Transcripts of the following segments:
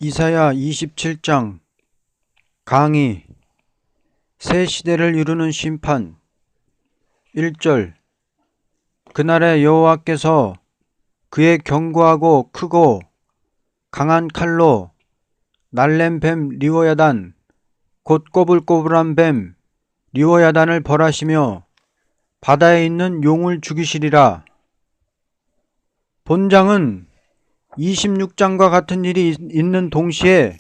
이사야 27장 강의 새 시대를 이루는 심판 1절 그날에 여호와께서 그의 견고하고 크고 강한 칼로 날랜 뱀 리워야단 곧 꼬불꼬불한 뱀 리워야단을 벌하시며 바다에 있는 용을 죽이시리라. 본장은 26장과 같은 일이 있는 동시에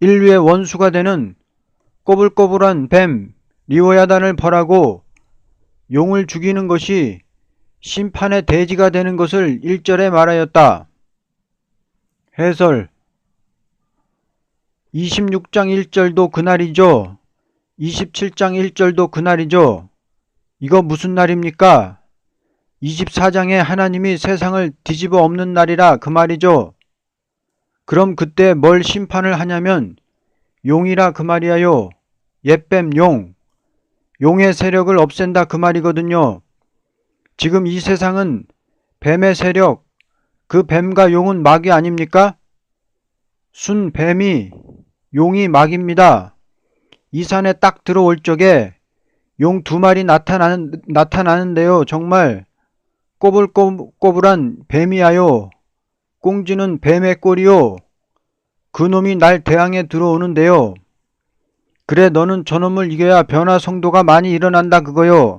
인류의 원수가 되는 꼬불꼬불한 뱀 리워야단을 벌하고 용을 죽이는 것이 심판의 대지가 되는 것을 1절에 말하였다. 해설 26장 1절도 그날이죠. 27장 1절도 그날이죠. 이거 무슨 날입니까? 24장에 하나님이 세상을 뒤집어 엎는 날이라 그 말이죠. 그럼 그때 뭘 심판을 하냐면 용이라 그 말이야요. 옛뱀 용. 용의 세력을 없앤다 그 말이거든요. 지금 이 세상은 뱀의 세력, 그 뱀과 용은 막이 아닙니까? 순 뱀이 용이 막입니다. 이 산에 딱 들어올 적에 용 2마리 나타나는데요. 정말 꼬불꼬불한 뱀이야요. 꽁지는 뱀의 꼴이요. 그놈이 날 대항해 들어오는데요. 그래 너는 저놈을 이겨야 변화 성도가 많이 일어난다 그거요.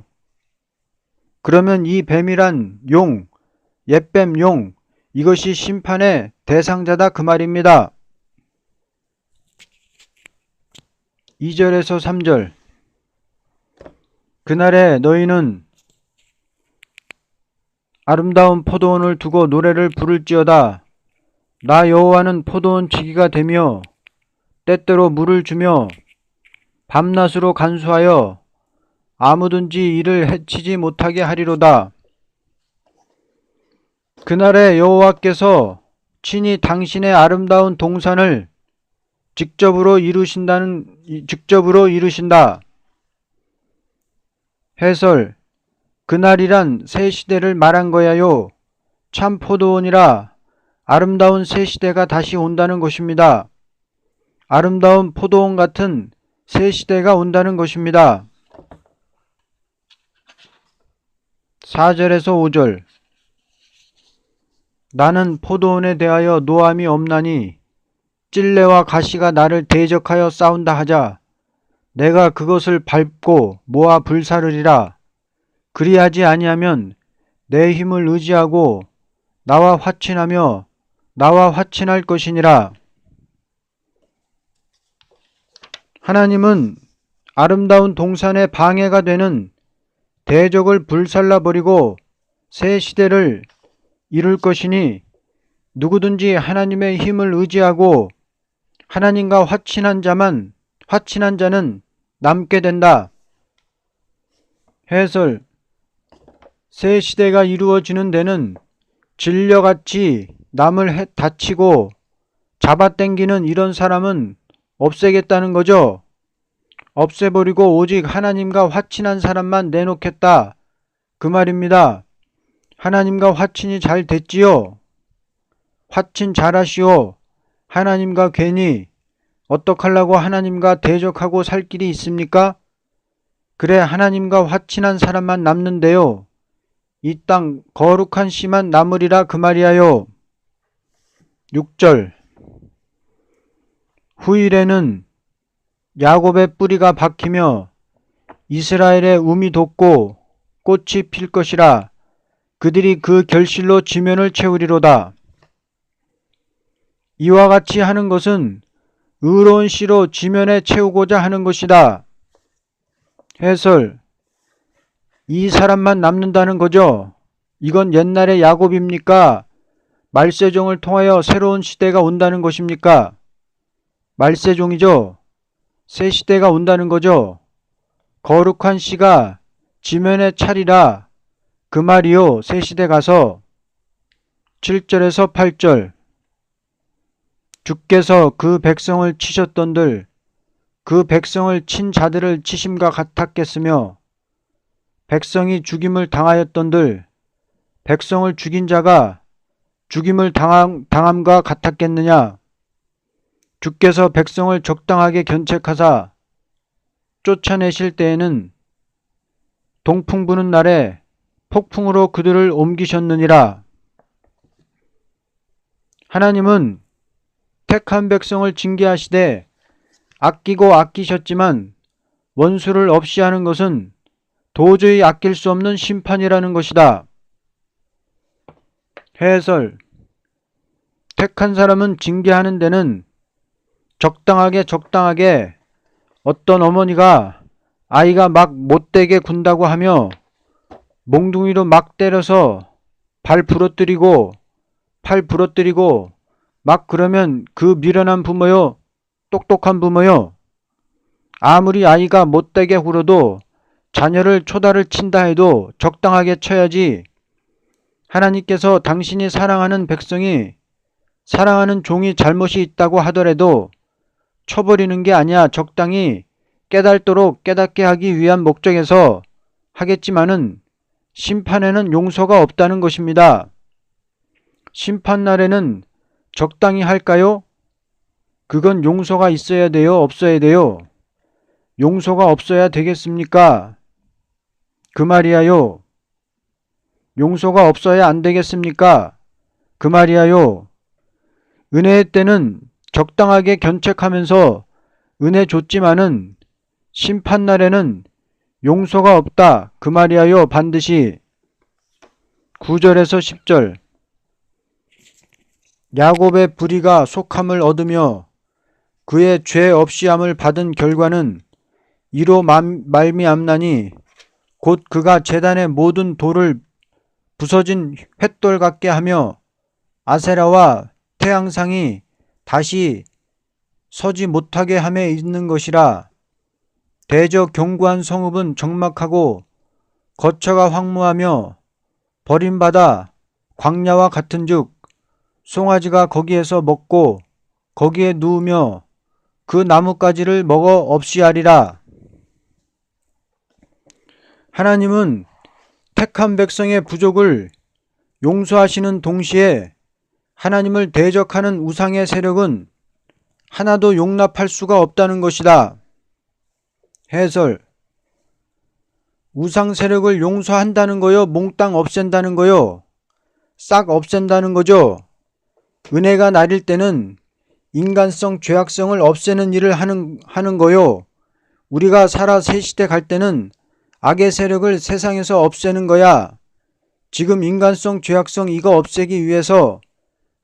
그러면 이 뱀이란 용, 옛뱀 용, 이것이 심판의 대상자다 그 말입니다. 2절에서 3절 그날에 너희는 아름다운 포도원을 두고 노래를 부를지어다. 나 여호와는 포도원 지기가 되며 때때로 물을 주며 밤낮으로 간수하여 아무든지 이를 해치지 못하게 하리로다. 그날에 여호와께서 친히 당신의 아름다운 동산을 직접으로 이루신다. 해설 그날이란 새 시대를 말한 거야요. 참 포도원이라 아름다운 새 시대가 다시 온다는 것입니다. 아름다운 포도원 같은 새 시대가 온다는 것입니다. 4절에서 5절 나는 포도원에 대하여 노함이 없나니 찔레와 가시가 나를 대적하여 싸운다 하자 내가 그것을 밟고 모아 불사르리라. 그리하지 아니하면 내 힘을 의지하고 나와 화친하며 나와 화친할 것이니라. 하나님은 아름다운 동산의 방해가 되는 대적을 불살라버리고 새 시대를 이룰 것이니 누구든지 하나님의 힘을 의지하고 하나님과 화친한 자는 남게 된다. 해설 새 시대가 이루어지는 데는 진려같이 남을 다치고 잡아당기는 이런 사람은 없애겠다는 거죠. 없애버리고 오직 하나님과 화친한 사람만 내놓겠다 그 말입니다. 하나님과 화친이 잘 됐지요. 화친 잘하시오. 하나님과 괜히 어떡하려고 하나님과 대적하고 살 길이 있습니까? 그래 하나님과 화친한 사람만 남는데요. 이 땅 거룩한 씨만 남으리라 그 말이야요. 6절 후일에는 야곱의 뿌리가 박히며 이스라엘의 움이 돋고 꽃이 필 것이라. 그들이 그 결실로 지면을 채우리로다. 이와 같이 하는 것은 의로운 씨로 지면에 채우고자 하는 것이다. 해설 이 사람만 남는다는 거죠. 이건 옛날의 야곱입니까? 말세종을 통하여 새로운 시대가 온다는 것입니까? 말세종이죠. 새 시대가 온다는 거죠. 거룩한 씨가 지면에 차리라 그 말이요. 새 시대 가서 7절에서 8절 주께서 그 백성을 치셨던들 그 백성을 친 자들을 치심과 같았겠으며 백성이 죽임을 당하였던들 백성을 죽인 자가 죽임을 당함과 같았겠느냐. 주께서 백성을 적당하게 견책하사 쫓아내실 때에는 동풍 부는 날에 폭풍으로 그들을 옮기셨느니라. 하나님은 택한 백성을 징계하시되 아끼고 아끼셨지만 원수를 없이 하는 것은 도저히 아낄 수 없는 심판이라는 것이다. 해설. 택한 사람은 징계하는 데는 적당하게 어떤 어머니가 아이가 막 못되게 군다고 하며 몽둥이로 막 때려서 발 부러뜨리고 팔 부러뜨리고 막 그러면 그 미련한 부모요, 똑똑한 부모요. 아무리 아이가 못되게 굴어도 자녀를 초다를 친다 해도 적당하게 쳐야지. 하나님께서 당신이 사랑하는 백성이 사랑하는 종이 잘못이 있다고 하더라도 쳐버리는 게 아니야. 적당히 깨닫도록 깨닫게 하기 위한 목적에서 하겠지만은 심판에는 용서가 없다는 것입니다. 심판날에는 적당히 할까요? 그건 용서가 있어야 돼요? 없어야 돼요? 용서가 없어야 되겠습니까? 그 말이야요. 용서가 없어야 안 되겠습니까? 그 말이야요. 은혜의 때는 적당하게 견책하면서 은혜 줬지만은 심판날에는 용서가 없다. 그 말이야요. 반드시. 9절에서 10절. 야곱의 불의가 속함을 얻으며 그의 죄 없이함을 받은 결과는 이로 말미암나니 곧 그가 제단의 모든 돌을 부서진 횃돌 같게 하며 아세라와 태양상이 다시 서지 못하게 함에 있는 것이라. 대저 견고한 성읍은 적막하고 거처가 황무하며 버림받아 광야와 같은즉 송아지가 거기에서 먹고 거기에 누우며 그 나뭇가지를 먹어 없이 하리라. 하나님은 택한 백성의 부족을 용서하시는 동시에 하나님을 대적하는 우상의 세력은 하나도 용납할 수가 없다는 것이다. 해설. 우상 세력을 용서한다는 거요? 몽땅 없앤다는 거요? 싹 없앤다는 거죠. 은혜가 나릴 때는 인간성, 죄악성을 없애는 일을 하는 거요. 우리가 살아 새 시대 갈 때는 악의 세력을 세상에서 없애는 거야. 지금 인간성, 죄악성 이거 없애기 위해서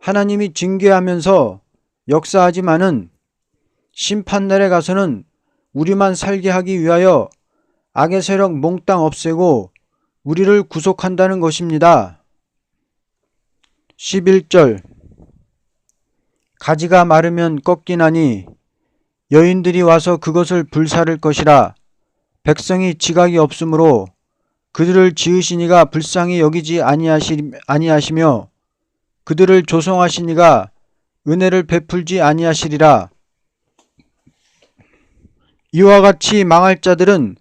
하나님이 징계하면서 역사하지만은 심판날에 가서는 우리만 살게 하기 위하여 악의 세력 몽땅 없애고 우리를 구속한다는 것입니다. 11절. 가지가 마르면 꺾이나니 여인들이 와서 그것을 불사를 것이라. 백성이 지각이 없으므로 그들을 지으신 이가 불쌍히 여기지 아니하시며 그들을 조성하신 이가 은혜를 베풀지 아니하시리라. 이와 같이 망할 자들은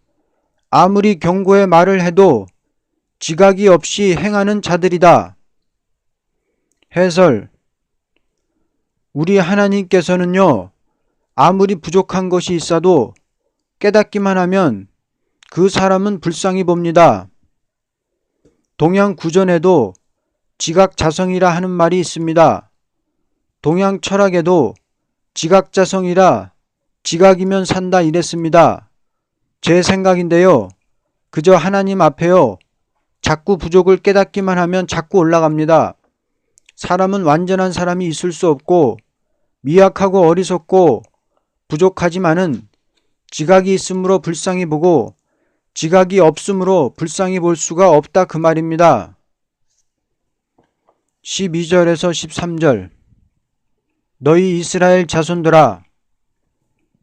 아무리 경고의 말을 해도 지각이 없이 행하는 자들이다. 해설. 우리 하나님께서는요, 아무리 부족한 것이 있어도 깨닫기만 하면 그 사람은 불쌍히 봅니다. 동양 구전에도 지각자성이라 하는 말이 있습니다. 동양 철학에도 지각자성이라 지각이면 산다 이랬습니다. 제 생각인데요. 그저 하나님 앞에요. 자꾸 부족을 깨닫기만 하면 자꾸 올라갑니다. 사람은 완전한 사람이 있을 수 없고 미약하고 어리석고 부족하지만은 지각이 있으므로 불쌍히 보고 지각이 없으므로 불쌍히 볼 수가 없다 그 말입니다. 12절에서 13절. 너희 이스라엘 자손들아,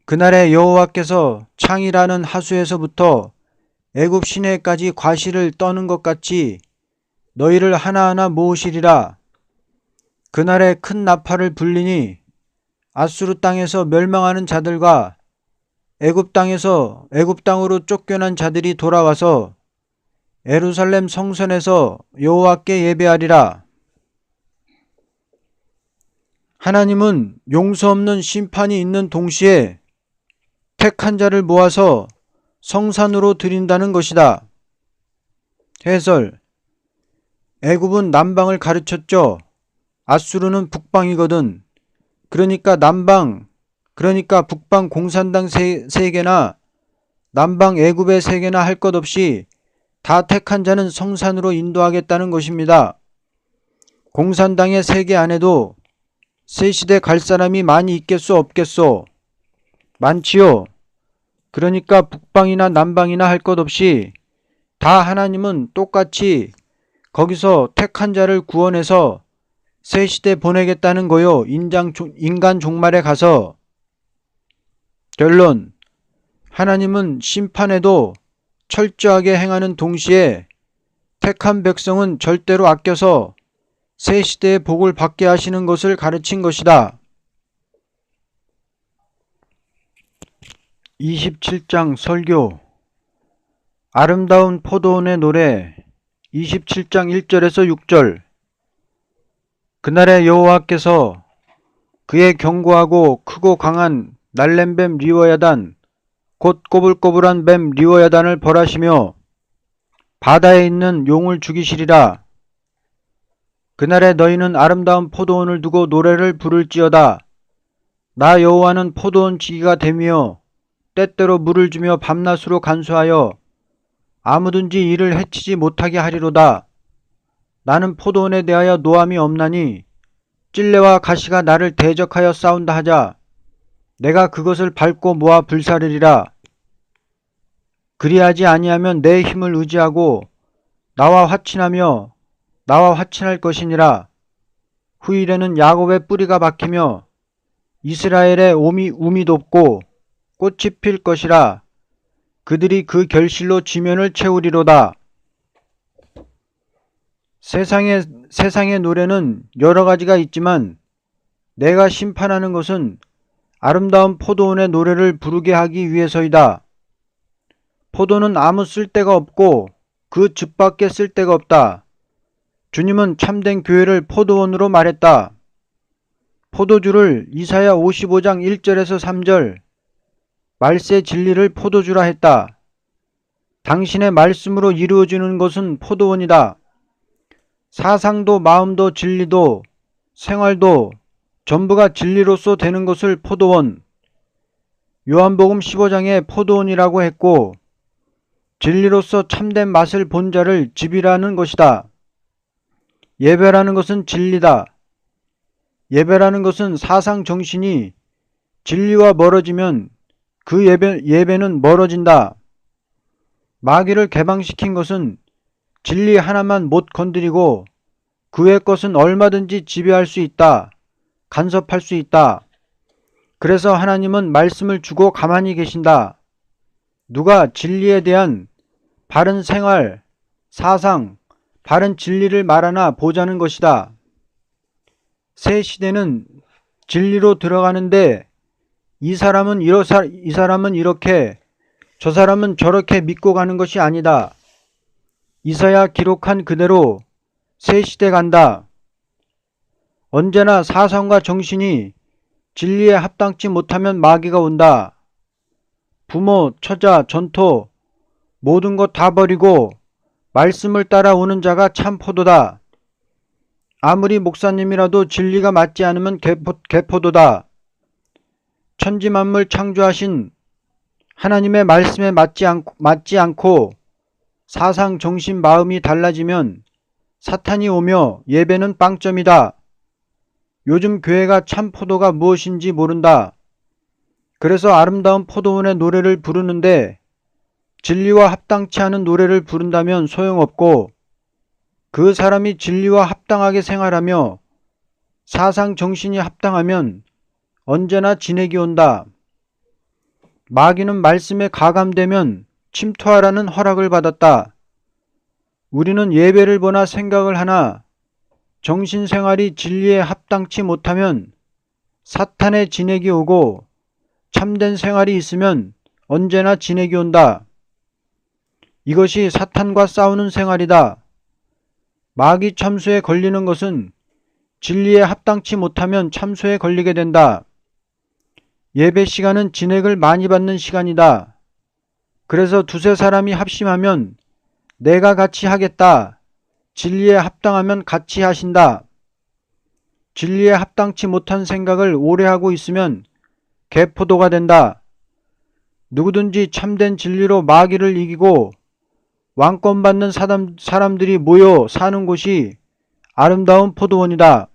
그날에 여호와께서 창이라는 하수에서부터 애굽 시내까지 과실을 떠는 것 같이 너희를 하나하나 모으시리라. 그날에 큰 나팔을 불리니 아수르 땅에서 멸망하는 자들과 애굽 땅으로 쫓겨난 자들이 돌아와서 예루살렘 성전에서 여호와께 예배하리라. 하나님은 용서 없는 심판이 있는 동시에 택한 자를 모아서 성산으로 드린다는 것이다. 해설. 애굽은 남방을 가르쳤죠. 아수르는 북방이거든. 그러니까 북방 공산당 세 개나 남방 애굽의 세 개나 할 것 없이 다 택한 자는 성산으로 인도하겠다는 것입니다. 공산당의 세계 안에도 새 시대 갈 사람이 많이 있겠소 없겠소? 많지요. 그러니까 북방이나 남방이나 할 것 없이 다 하나님은 똑같이 거기서 택한 자를 구원해서 새 시대 보내겠다는 거요. 인간 종말에 가서. 결론. 하나님은 심판에도 철저하게 행하는 동시에 택한 백성은 절대로 아껴서 새 시대의 복을 받게 하시는 것을 가르친 것이다. 27장 설교. 아름다운 포도원의 노래. 27장 1절에서 6절. 그날에 여호와께서 그의 견고하고 크고 강한 날렘뱀 리워야단 곧 꼬불꼬불한 뱀 리워야단을 벌하시며 바다에 있는 용을 죽이시리라. 그날에 너희는 아름다운 포도원을 두고 노래를 부를지어다. 나 여호와는 포도원 지기가 되며 때때로 물을 주며 밤낮으로 간수하여 아무든지 이를 해치지 못하게 하리로다. 나는 포도원에 대하여 노함이 없나니 찔레와 가시가 나를 대적하여 싸운다 하자 내가 그것을 밟고 모아 불사르리라. 그리하지 아니하면 내 힘을 의지하고 나와 화친하며 나와 화친할 것이니라. 후일에는 야곱의 뿌리가 박히며 이스라엘의 움이 돋고 꽃이 필 것이라. 그들이 그 결실로 지면을 채우리로다. 세상의 노래는 여러 가지가 있지만 내가 심판하는 것은 아름다운 포도원의 노래를 부르게 하기 위해서이다. 포도는 아무 쓸데가 없고 그 즙밖에 쓸데가 없다. 주님은 참된 교회를 포도원으로 말했다. 포도주를 이사야 55장 1절에서 3절 말세 진리를 포도주라 했다. 당신의 말씀으로 이루어지는 것은 포도원이다. 사상도 마음도 진리도 생활도 전부가 진리로서 되는 것을 포도원. 요한복음 15장에 포도원이라고 했고 진리로서 참된 맛을 본 자를 집이라는 것이다. 예배라는 것은 진리다. 예배라는 것은 사상 정신이 진리와 멀어지면 그 예배는 멀어진다. 마귀를 개방시킨 것은 진리 하나만 못 건드리고 그 외 것은 얼마든지 지배할 수 있다. 간섭할 수 있다. 그래서 하나님은 말씀을 주고 가만히 계신다. 누가 진리에 대한 바른 생활, 사상, 바른 진리를 말하나 보자는 것이다. 새 시대는 진리로 들어가는데 이 사람은 이렇게 저 사람은 저렇게 믿고 가는 것이 아니다. 이사야 기록한 그대로 새 시대 간다. 언제나 사상과 정신이 진리에 합당치 못하면 마귀가 온다. 부모, 처자, 전토 모든 것 다 버리고 말씀을 따라오는 자가 참 포도다. 아무리 목사님이라도 진리가 맞지 않으면 개포도다. 천지만물 창조하신 하나님의 말씀에 맞지 않고 사상, 정신, 마음이 달라지면 사탄이 오며 예배는 빵점이다. 요즘 교회가 참 포도가 무엇인지 모른다. 그래서 아름다운 포도원의 노래를 부르는데 진리와 합당치 않은 노래를 부른다면 소용없고 그 사람이 진리와 합당하게 생활하며 사상 정신이 합당하면 언제나 진액이 온다. 마귀는 말씀에 가감되면 침투하라는 허락을 받았다. 우리는 예배를 보나 생각을 하나 정신생활이 진리에 합당치 못하면 사탄의 진액이 오고 참된 생활이 있으면 언제나 진액이 온다. 이것이 사탄과 싸우는 생활이다. 마귀 참수에 걸리는 것은 진리에 합당치 못하면 참소에 걸리게 된다. 예배 시간은 진액을 많이 받는 시간이다. 그래서 두세 사람이 합심하면 내가 같이 하겠다. 진리에 합당하면 같이 하신다. 진리에 합당치 못한 생각을 오래 하고 있으면 개포도가 된다. 누구든지 참된 진리로 마귀를 이기고 왕권 받는 사람들이 모여 사는 곳이 아름다운 포도원이다.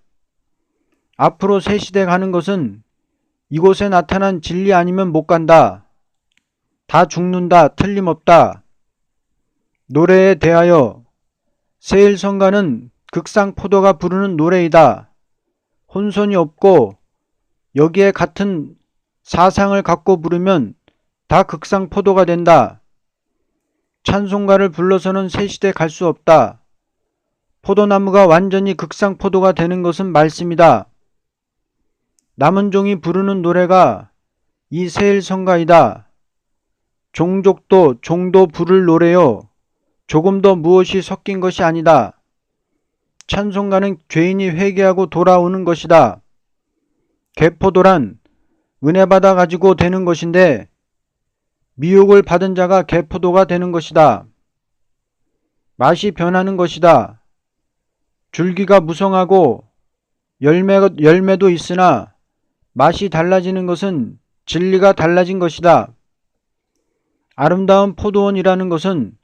앞으로 새 시대 가는 것은 이곳에 나타난 진리 아니면 못 간다. 다 죽는다. 틀림없다. 노래에 대하여 세일성가는 극상 포도가 부르는 노래이다. 혼선이 없고 여기에 같은 사상을 갖고 부르면 다 극상 포도가 된다. 찬송가를 불러서는 새 시대 갈 수 없다. 포도나무가 완전히 극상 포도가 되는 것은 말씀이다. 남은 종이 부르는 노래가 이 세일성가이다. 종족도 종도 부를 노래요. 조금 더 무엇이 섞인 것이 아니다. 찬송가는 죄인이 회개하고 돌아오는 것이다. 개포도란 은혜 받아 가지고 되는 것인데 미혹을 받은 자가 개포도가 되는 것이다. 맛이 변하는 것이다. 줄기가 무성하고 열매도 있으나 맛이 달라지는 것은 진리가 달라진 것이다. 아름다운 포도원이라는 것은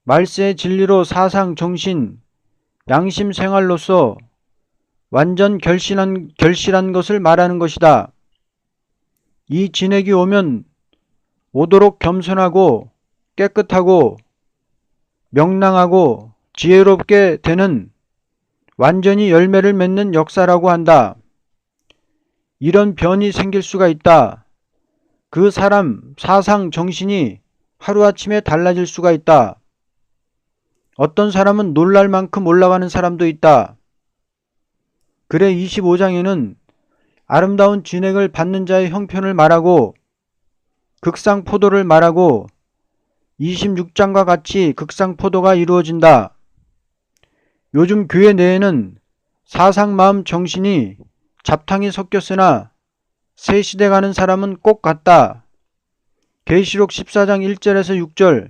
말세의 진리로 사상, 정신, 양심 생활로서 완전 결실한 것을 말하는 것이다. 이 진액이 오도록 겸손하고 깨끗하고 명랑하고 지혜롭게 되는 완전히 열매를 맺는 역사라고 한다. 이런 변이 생길 수가 있다. 그 사람 사상, 정신이 하루아침에 달라질 수가 있다. 어떤 사람은 놀랄 만큼 올라가는 사람도 있다. 그래 25장에는 아름다운 진액을 받는 자의 형편을 말하고 극상 포도를 말하고 26장과 같이 극상 포도가 이루어진다. 요즘 교회 내에는 사상, 마음, 정신이 잡탕이 섞였으나 새 시대 가는 사람은 꼭 같다. 계시록 14장 1절에서 6절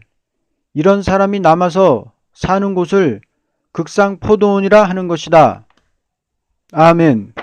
이런 사람이 남아서 사는 곳을 극상 포도원이라 하는 것이다. 아멘.